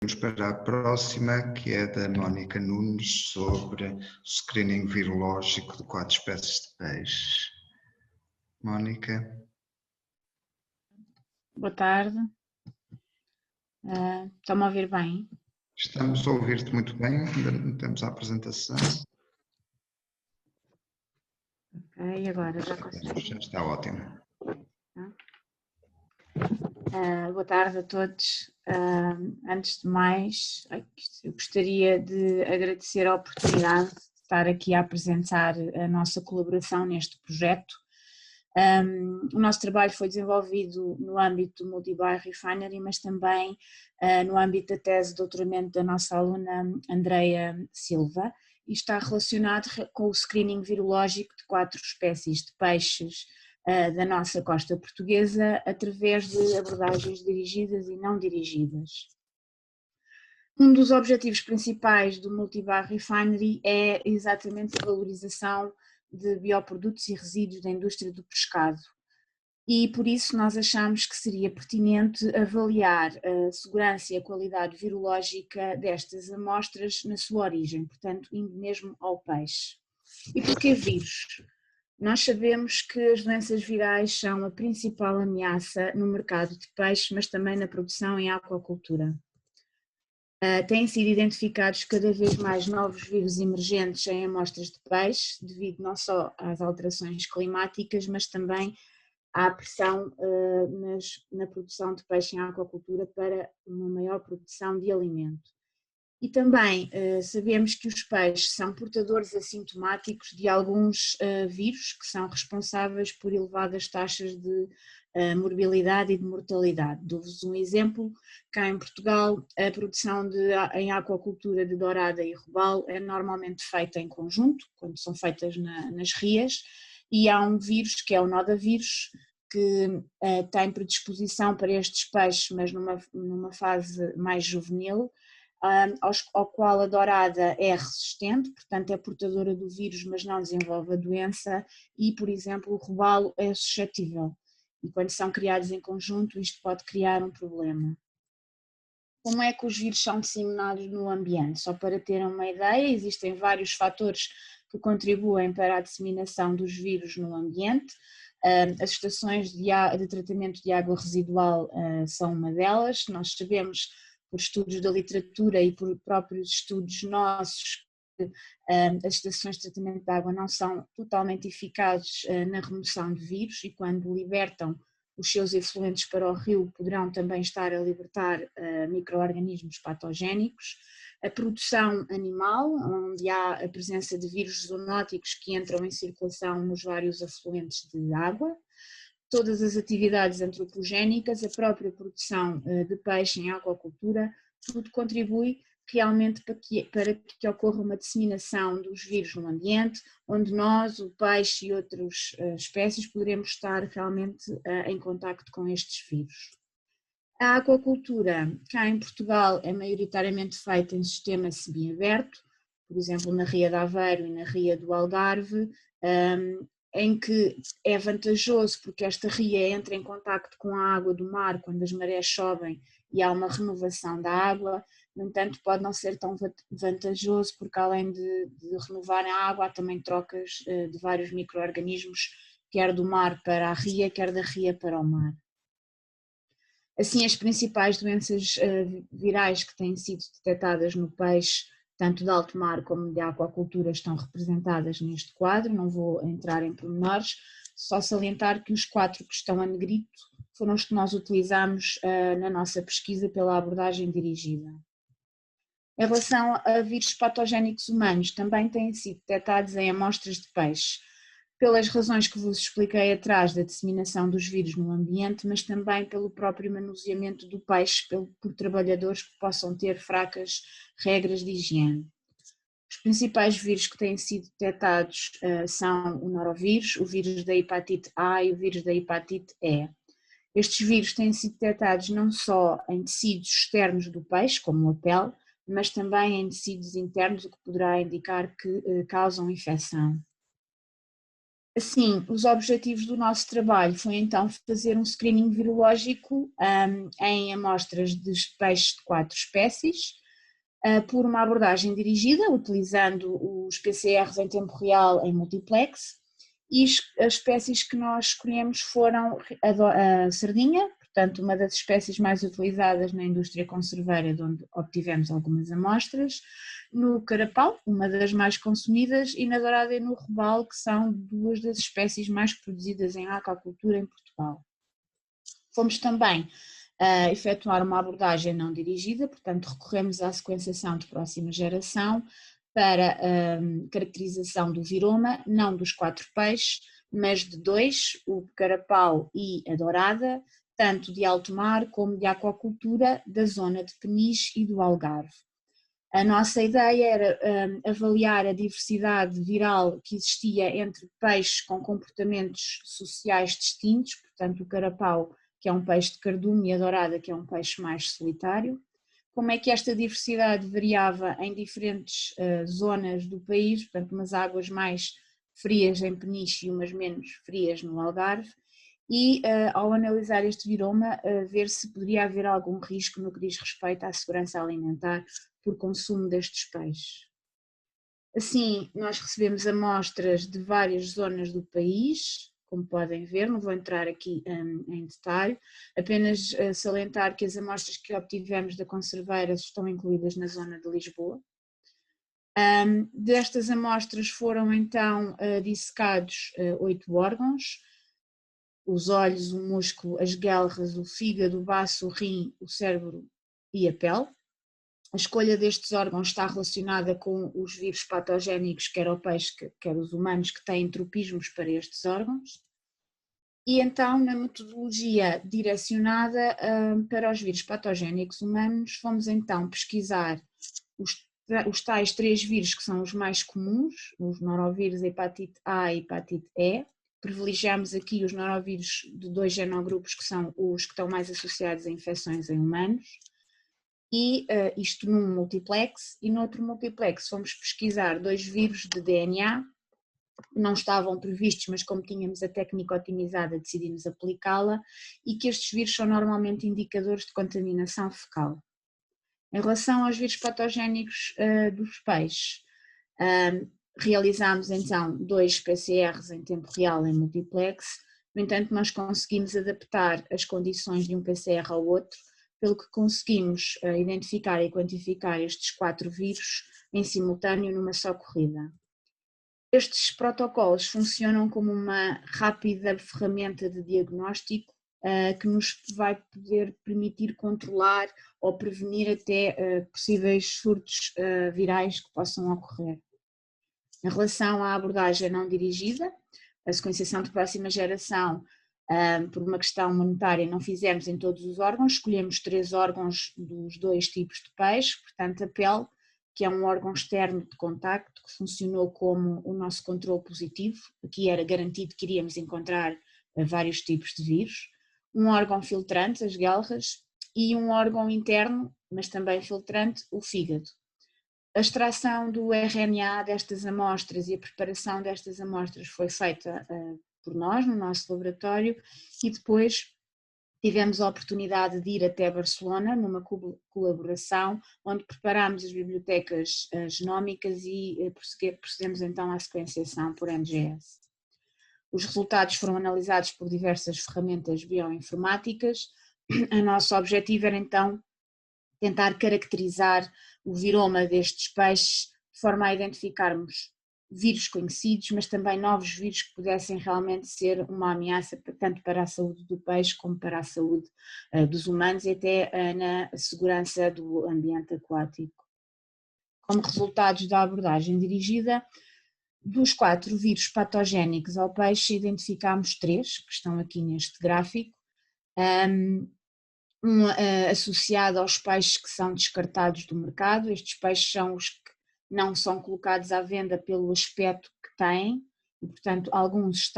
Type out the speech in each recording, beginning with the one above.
Vamos para a próxima, que é da Mónica Nunes, sobre screening virológico de 4 espécies de peixe. Mónica. Boa tarde. Estão-me a ouvir bem? Estamos a ouvir-te muito bem, ainda não temos a apresentação. Ok, agora já consigo. Já está ótimo. Boa tarde a todos. Antes de mais, eu gostaria de agradecer a oportunidade de estar aqui a apresentar a nossa colaboração neste projeto. O nosso trabalho foi desenvolvido no âmbito do Multi-Biorefinery, mas também no âmbito da tese de doutoramento da nossa aluna Andreia Silva, e está relacionado com o screening virológico de 4 espécies de peixes da nossa costa portuguesa, através de abordagens dirigidas e não dirigidas. Um dos objetivos principais do Multi-Biorefinery é exatamente a valorização de bioprodutos e resíduos da indústria do pescado, e por isso nós achamos que seria pertinente avaliar a segurança e a qualidade virológica destas amostras na sua origem, portanto indo mesmo ao peixe. E porquê vírus? Nós sabemos que as doenças virais são a principal ameaça no mercado de peixe, mas também na produção em aquacultura. Têm sido identificados cada vez mais novos vírus emergentes em amostras de peixe, devido não só às alterações climáticas, mas também à pressão na produção de peixe em aquacultura para uma maior produção de alimento. E também sabemos que os peixes são portadores assintomáticos de alguns vírus que são responsáveis por elevadas taxas de morbilidade e de mortalidade. Dou-vos um exemplo: cá em Portugal a produção em aquacultura de dourada e robalo é normalmente feita em conjunto, quando são feitas nas rias, e há um vírus que é o nodavírus, que tem predisposição para estes peixes, mas numa fase mais juvenil, ao qual a dourada é resistente, portanto é portadora do vírus, mas não desenvolve a doença, e, por exemplo, o robalo é suscetível. E quando são criados em conjunto, isto pode criar um problema. Como é que os vírus são disseminados no ambiente? Só para terem uma ideia, existem vários fatores que contribuem para a disseminação dos vírus no ambiente. As estações de tratamento de água residual são uma delas. Nós sabemos, por estudos da literatura e por próprios estudos nossos, que as estações de tratamento de água não são totalmente eficazes na remoção de vírus, e quando libertam os seus efluentes para o rio poderão também estar a libertar micro-organismos patogénicos. A produção animal, onde há a presença de vírus zoonóticos que entram em circulação nos vários afluentes de água. Todas as atividades antropogénicas, a própria produção de peixe em aquacultura, tudo contribui realmente para que ocorra uma disseminação dos vírus no ambiente, onde nós, o peixe e outras espécies poderemos estar realmente em contacto com estes vírus. A aquacultura cá em Portugal é maioritariamente feita em sistema semiaberto, por exemplo na Ria de Aveiro e na Ria do Algarve, em que é vantajoso porque esta ria entra em contacto com a água do mar quando as marés sobem e há uma renovação da água. No entanto, pode não ser tão vantajoso porque, além de renovar a água, há também trocas de vários micro-organismos, quer do mar para a ria, quer da ria para o mar. Assim, as principais doenças virais que têm sido detectadas no peixe, tanto de alto mar como de aquacultura, estão representadas neste quadro. Não vou entrar em pormenores, só salientar que os 4 que estão a negrito foram os que nós utilizamos na nossa pesquisa pela abordagem dirigida. Em relação a vírus patogénicos humanos, também têm sido detectados em amostras de peixe, pelas razões que vos expliquei atrás da disseminação dos vírus no ambiente, mas também pelo próprio manuseamento do peixe por trabalhadores que possam ter fracas regras de higiene. Os principais vírus que têm sido detectados são o norovírus, o vírus da hepatite A e o vírus da hepatite E. Estes vírus têm sido detectados não só em tecidos externos do peixe, como a pele, mas também em tecidos internos, o que poderá indicar que causam infecção. Assim, os objetivos do nosso trabalho foi então fazer um screening virológico em amostras de peixes de 4 espécies, por uma abordagem dirigida, utilizando os PCRs em tempo real em multiplex, e as espécies que nós escolhemos foram a sardinha, portanto uma das espécies mais utilizadas na indústria conserveira, de onde obtivemos algumas amostras, no carapau, uma das mais consumidas, e na dourada e no robalo, que são duas das espécies mais produzidas em aquacultura em Portugal. Fomos também efetuar uma abordagem não dirigida, portanto recorremos à sequenciação de próxima geração para caracterização do viroma, não dos 4 peixes, mas de 2, o carapau e a dourada, tanto de alto mar como de aquacultura da zona de Peniche e do Algarve. A nossa ideia era avaliar a diversidade viral que existia entre peixes com comportamentos sociais distintos, portanto o carapau, que é um peixe de cardume, e a dourada, que é um peixe mais solitário. Como é que esta diversidade variava em diferentes zonas do país, portanto umas águas mais frias em Peniche e umas menos frias no Algarve, e ao analisar este viroma, ver se poderia haver algum risco no que diz respeito à segurança alimentar por consumo destes peixes. Assim, nós recebemos amostras de várias zonas do país, como podem ver, não vou entrar aqui em detalhe, apenas salientar que as amostras que obtivemos da conserveira estão incluídas na zona de Lisboa. Destas amostras foram então dissecados 8 órgãos: os olhos, o músculo, as guelras, o fígado, o baço, o rim, o cérebro e a pele. A escolha destes órgãos está relacionada com os vírus patogénicos, quer o peixe, quer os humanos, que têm tropismos para estes órgãos. E então, na metodologia direcionada para os vírus patogénicos humanos, fomos então pesquisar os tais 3 vírus que são os mais comuns, os norovírus, a hepatite A e hepatite E. Privilegiamos aqui os norovírus de 2 genogrupos, que são os que estão mais associados a infecções em humanos. E isto num multiplex, e no outro multiplex fomos pesquisar 2 vírus de DNA, que não estavam previstos, mas como tínhamos a técnica otimizada decidimos aplicá-la, e que estes vírus são normalmente indicadores de contaminação fecal. Em relação aos vírus patogénicos dos peixes, realizámos então 2 PCRs em tempo real em multiplex. No entanto, nós conseguimos adaptar as condições de um PCR ao outro, pelo que conseguimos identificar e quantificar estes 4 vírus em simultâneo numa só corrida. Estes protocolos funcionam como uma rápida ferramenta de diagnóstico que nos vai poder permitir controlar ou prevenir até possíveis surtos virais que possam ocorrer. Em relação à abordagem não dirigida, a sequenciação de próxima geração, por uma questão monetária, não fizemos em todos os órgãos, escolhemos 3 órgãos dos 2 tipos de peixe, portanto a pele, que é um órgão externo de contacto, que funcionou como o nosso controle positivo, aqui era garantido que iríamos encontrar vários tipos de vírus, um órgão filtrante, as guelras, e um órgão interno, mas também filtrante, o fígado. A extração do RNA destas amostras e a preparação destas amostras foi feita por nós, no nosso laboratório, e depois tivemos a oportunidade de ir até Barcelona, numa colaboração, onde preparámos as bibliotecas genómicas e procedemos então à sequenciação por NGS. Os resultados foram analisados por diversas ferramentas bioinformáticas. O nosso objetivo era então tentar caracterizar o viroma destes peixes de forma a identificarmos vírus conhecidos, mas também novos vírus que pudessem realmente ser uma ameaça tanto para a saúde do peixe como para a saúde dos humanos e até na segurança do ambiente aquático. Como resultados da abordagem dirigida, dos 4 vírus patogénicos ao peixe, identificámos 3, que estão aqui neste gráfico, associado aos peixes que são descartados do mercado. Estes peixes são os que não são colocados à venda pelo aspecto que têm, e portanto alguns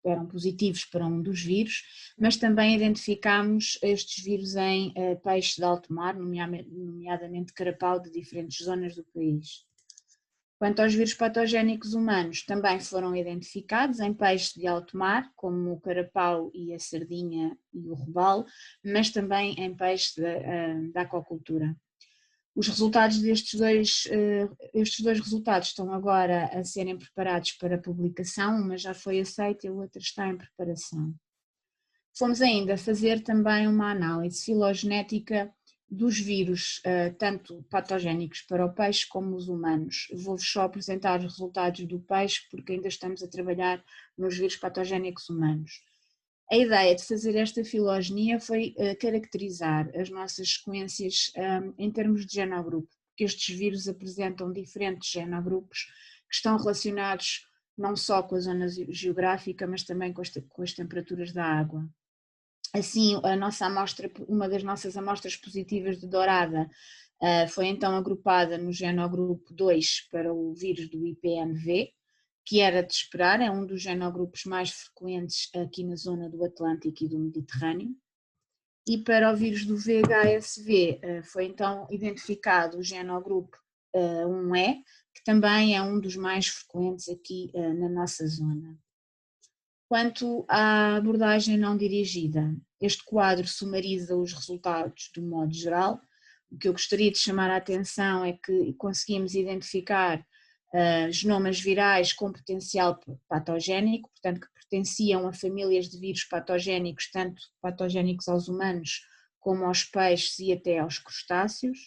eram positivos para um dos vírus, mas também identificámos estes vírus em peixes de alto mar, nomeadamente carapau de diferentes zonas do país. Quanto aos vírus patogénicos humanos, também foram identificados em peixes de alto mar, como o carapau e a sardinha e o robalo, mas também em peixes da aquacultura. Os resultados estes dois resultados estão agora a serem preparados para publicação, uma já foi aceita e a outra está em preparação. Fomos ainda fazer também uma análise filogenética dos vírus, tanto patogénicos para o peixe como os humanos. Vou-vos só apresentar os resultados do peixe, porque ainda estamos a trabalhar nos vírus patogénicos humanos. A ideia de fazer esta filogenia foi caracterizar as nossas sequências em termos de genogrupo, porque estes vírus apresentam diferentes genogrupos que estão relacionados não só com a zona geográfica, mas também com as temperaturas da água. Assim, uma das nossas amostras positivas de dourada foi então agrupada no genogrupo 2 para o vírus do IPMV, que era de esperar, é um dos genogrupos mais frequentes aqui na zona do Atlântico e do Mediterrâneo. E para o vírus do VHSV foi então identificado o genogrupo 1E, que também é um dos mais frequentes aqui na nossa zona. Quanto à abordagem não dirigida, este quadro sumariza os resultados do modo geral. O que eu gostaria de chamar a atenção é que conseguimos identificar genomas virais com potencial patogénico, portanto que pertenciam a famílias de vírus patogénicos, tanto patogénicos aos humanos como aos peixes e até aos crustáceos.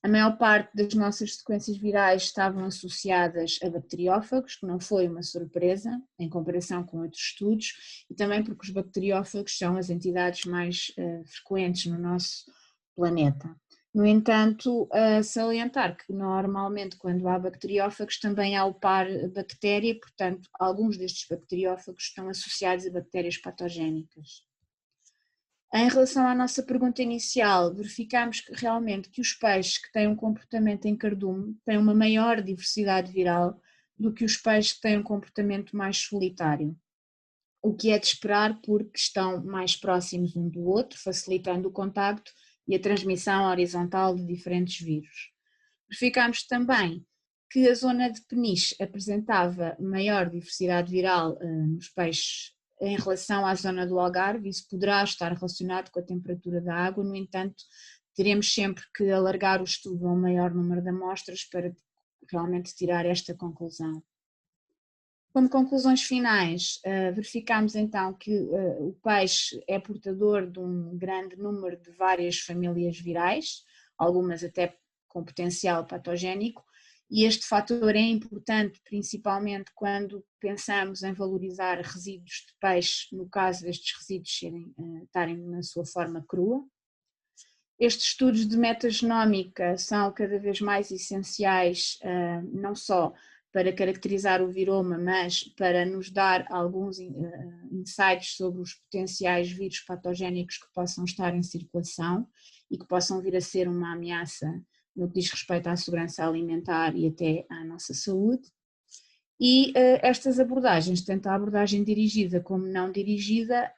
A maior parte das nossas sequências virais estavam associadas a bacteriófagos, que não foi uma surpresa em comparação com outros estudos, e também porque os bacteriófagos são as entidades mais frequentes no nosso planeta. No entanto, salientar que normalmente quando há bacteriófagos também há o par bactéria, portanto alguns destes bacteriófagos estão associados a bactérias patogénicas. Em relação à nossa pergunta inicial, verificamos que realmente que os peixes que têm um comportamento em cardume têm uma maior diversidade viral do que os peixes que têm um comportamento mais solitário, o que é de esperar porque estão mais próximos um do outro, facilitando o contacto e a transmissão horizontal de diferentes vírus. Verificamos também que a zona de Peniche apresentava maior diversidade viral nos peixes em relação à zona do Algarve. Isso poderá estar relacionado com a temperatura da água, no entanto, teremos sempre que alargar o estudo a um maior número de amostras para realmente tirar esta conclusão. Como conclusões finais, verificamos então que o peixe é portador de um grande número de várias famílias virais, algumas até com potencial patogénico, e este fator é importante principalmente quando pensamos em valorizar resíduos de peixe, no caso destes resíduos estarem na sua forma crua. Estes estudos de metagenómica são cada vez mais essenciais, não só para caracterizar o viroma, mas para nos dar alguns insights sobre os potenciais vírus patogénicos que possam estar em circulação e que possam vir a ser uma ameaça no que diz respeito à segurança alimentar e até à nossa saúde. E estas abordagens, tanto a abordagem dirigida como não dirigida,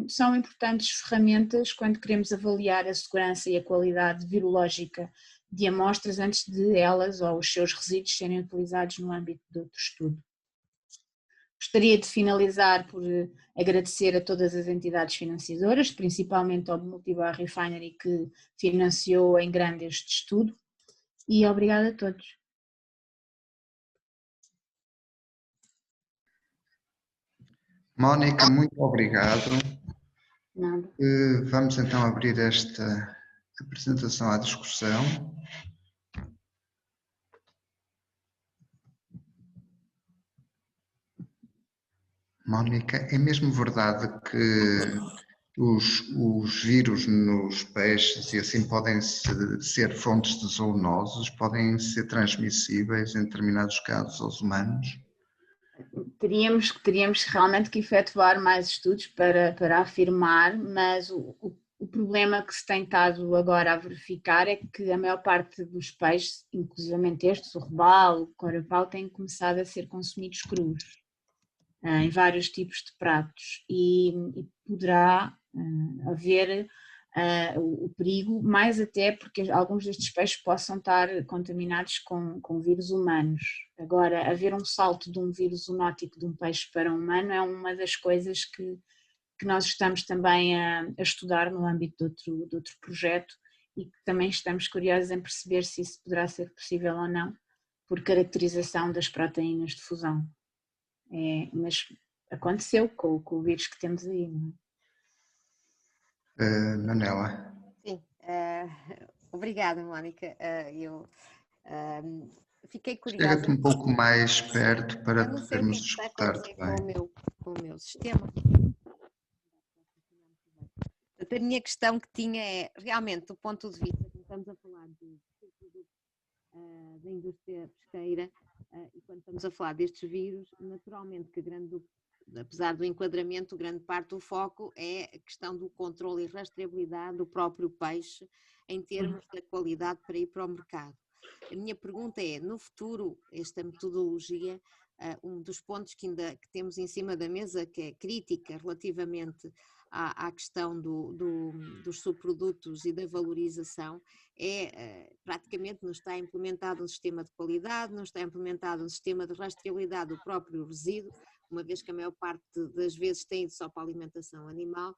são importantes ferramentas quando queremos avaliar a segurança e a qualidade virológica de amostras antes de elas ou os seus resíduos serem utilizados no âmbito de outro estudo. Gostaria de finalizar por agradecer a todas as entidades financiadoras, principalmente ao Multibar Refinery que financiou em grande este estudo, e obrigada a todos. Mónica, muito obrigado. Nada. Vamos então abrir esta apresentação à discussão. Mónica, é mesmo verdade que os vírus nos peixes e assim podem ser fontes de zoonoses, podem ser transmissíveis em determinados casos aos humanos? Teríamos realmente que efetuar mais estudos para afirmar, mas o problema que se tem estado agora a verificar é que a maior parte dos peixes, inclusivamente estes, o robalo, o carapau, têm começado a ser consumidos crus, em vários tipos de pratos, e poderá haver o perigo, mais até porque alguns destes peixes possam estar contaminados com vírus humanos. Agora, haver um salto de um vírus zoonótico de um peixe para um humano é uma das coisas que nós estamos também a estudar no âmbito de outro projeto e que também estamos curiosos em perceber se isso poderá ser possível ou não, por caracterização das proteínas de fusão. Mas aconteceu com o vírus que temos aí, não é? Manela. Sim, obrigada, Mónica. Eu fiquei curiosa. Chega-te um pouco mais perto para Eu não sei podermos o que está a escutar-te acontecer bem. com o meu sistema. A minha questão que tinha é, realmente, do ponto de vista, quando estamos a falar da indústria pesqueira e quando estamos a falar destes vírus, naturalmente que apesar do enquadramento, grande parte do foco é a questão do controle e rastreabilidade do próprio peixe em termos da qualidade para ir para o mercado. A minha pergunta é, no futuro, esta metodologia, um dos pontos que temos em cima da mesa, que é crítica relativamente à questão dos subprodutos e da valorização, praticamente não está implementado um sistema de qualidade, não está implementado um sistema de rastreabilidade do próprio resíduo, uma vez que a maior parte das vezes tem ido só para a alimentação animal,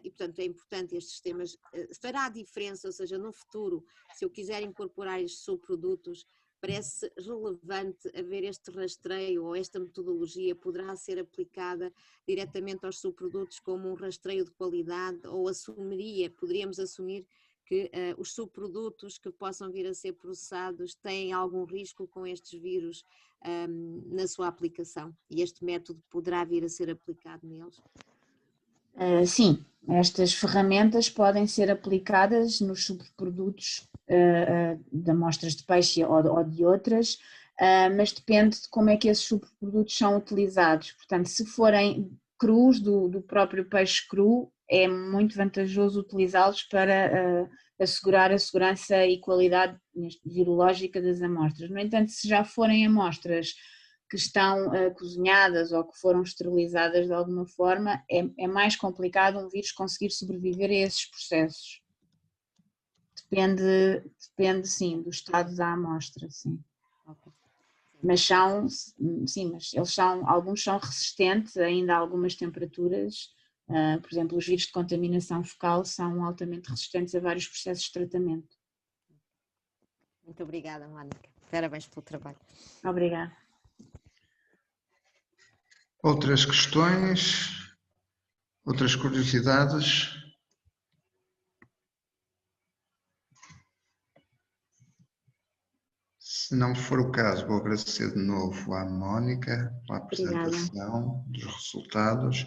e portanto é importante estes sistemas. Fará a diferença, ou seja, no futuro, se eu quiser incorporar estes subprodutos, parece relevante haver este rastreio ou esta metodologia poderá ser aplicada diretamente aos subprodutos como um rastreio de qualidade, ou poderíamos assumir que os subprodutos que possam vir a ser processados têm algum risco com estes vírus na sua aplicação, e este método poderá vir a ser aplicado neles? Sim, estas ferramentas podem ser aplicadas nos subprodutos de amostras de peixe ou de outras, mas depende de como é que esses subprodutos são utilizados. Portanto, se forem crus do próprio peixe cru, é muito vantajoso utilizá-los para assegurar a segurança e qualidade virológica das amostras. No entanto, se já forem amostras que estão cozinhadas ou que foram esterilizadas de alguma forma, é mais complicado um vírus conseguir sobreviver a esses processos. Depende sim, do estado da amostra, sim. Okay. Mas alguns são resistentes ainda a algumas temperaturas, por exemplo, os vírus de contaminação focal são altamente resistentes a vários processos de tratamento. Muito obrigada, Mónica. Parabéns pelo trabalho. Obrigada. Outras questões? Outras curiosidades? Se não for o caso, vou agradecer de novo à Mónica pela apresentação dos resultados